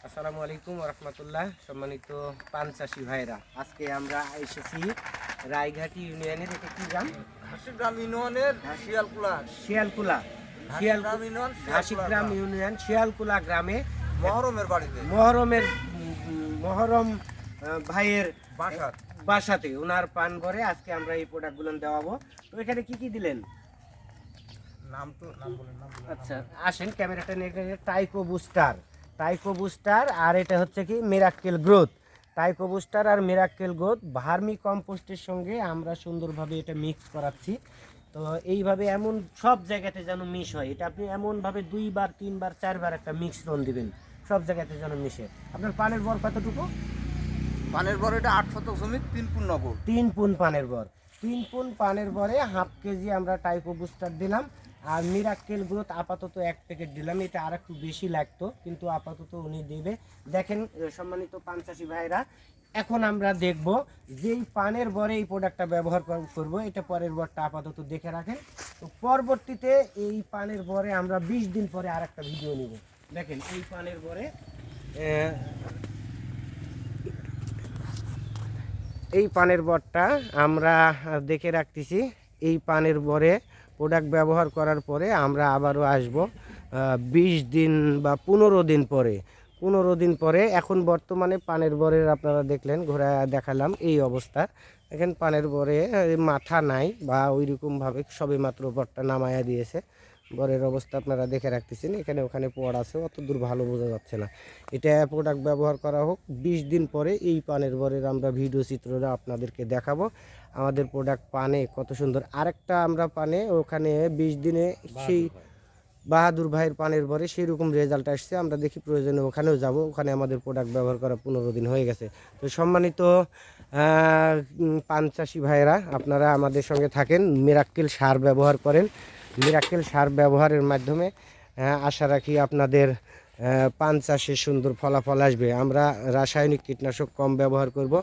আসসালামু আলাইকুম রহমতুল্লাহ। সম্মানিত পান চাষি ভাইরা, আজকে আমরা এসেছি রায়ঘাটি ইউনিয়নের এটা কি গ্রাম? ঘাসিগ্রাম ইউনিয়নের শিয়ালকুলা শিয়ালকুলা ঘাসিগ্রাম ইউনিয়ন ঘাসিগ্রাম ইউনিয়ন শিয়ালকুলা গ্রামে মহরমের বাড়িতে মহরম ভাইয়ের বাসার বাসাতে ওনার পান ঘরে আজকে আমরা এই প্রোডাক্টগুলো দেওয়াবো। তো এখানে কি কি দিলেন? নাম বলেন। আচ্ছা আসেন, ক্যামেরাটা নিয়ে টাইকো বুস্টার আর এটা হচ্ছে কি মিরাক্কেল গ্রোথ। টাইকো বুস্টার আর মিরাক্কেল গ্রোথ ভার্মি কম্পোস্টের সঙ্গে আমরা সুন্দরভাবে এটা মিক্স করাচ্ছি। তো এইভাবে এমন সব জায়গাতে যেন মিশ হয়, এটা আপনি এমনভাবে 2বার 3বার 4বার একটা মিশ্রণ দিবেন, সব জায়গাতে যেন মিশে। আপনার পানের বর কতটুকু? পানের বড় এটা 8.3 নগর 3 পুন পানের বর। 3 পুন পানের বরে হাফ কেজি আমরা টাইকো বুস্টার দিলাম। আর মিরাক্কেল গ্রোথ আপাতত 1 প্যাকেট দিলাম, এটা আর একটু বেশি লাগতো কিন্তু আপাতত উনি দেবে। দেখেন সম্মানিত পান চাষি ভাইরা, এখন আমরা দেখব যেই পানের বরে এই প্রোডাক্টটা ব্যবহার করব, এটা পরের বরটা আপাতত দেখে রাখেন। তো পরবর্তীতে এই পানের বরে আমরা 20 দিন পরে আর একটা ভিডিও নিব। দেখেন এই পানের বরে এই পানের বরটা আমরা দেখে রাখতেছি। এই পানের বরে প্রোডাক্ট ব্যবহার করার পরে আমরা আবারও আসব 20 দিন বা 15 দিন পরে। এখন বর্তমানে পানের বরের আপনারা দেখলেন, ঘোরা দেখালাম এই অবস্থা। এখন পানের বরে মাথা নাই বা ওই রকমভাবে সবে মাত্র বরটা নামায়া দিয়েছে। বরের অবস্থা আপনারা দেখে রাখতেছেন, এখানে ওখানে পড় আছে, অত দূর ভালো বোঝা যাচ্ছে না। এটা প্রোডাক্ট ব্যবহার করা হোক, 20 দিন পরে এই পানের বরের আমরা ভিডিও চিত্রটা আপনাদেরকে দেখাবো। আমাদের প্রোডাক্ট পানে কত সুন্দর। আরেকটা আমরা পানে ওখানে 20 দিনে সেই বাহাদুর ভাইয়ের পানের বরে সেই রকম রেজাল্ট আসছে। আমরা দেখি প্রয়োজনে ওখানেও যাব, ওখানে আমাদের প্রোডাক্ট ব্যবহার করা 15 দিন হয়ে গেছে। তো সম্মানিত পান চাষি ভাইয়েরা, আপনারা আমাদের সঙ্গে থাকেন, মিরাক্কেল সার ব্যবহার করেন। মিরাক্কেল সার ব্যবহারের মাধ্যমে আশা রাখি আপনাদের পান চাষে সুন্দর ফলাফল আসবে। আমরা রাসায়নিক কীটনাশক কম ব্যবহার করব,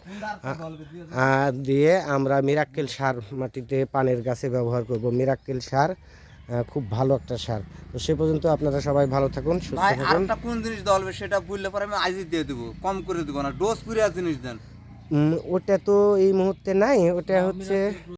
দিয়ে আমরা মিরাক্কেল সার মাটিতে পানের গাছে ব্যবহার করব। মিরাক্কেল সার খুব ভালো একটা সার। তো সে পর্যন্ত আপনারা সবাই ভালো থাকুন, সুস্থ ভাই থাকুন। আরেকটা কোন জিনিস দেওয়া হবে সেটা বললে পরে আমি আজই দিয়ে দেবো, কম করে দেবো না, ডোজ পুরিয়া জিনিস দেন। ওটা তো এই মুহূর্তে নাই, ওটা হচ্ছে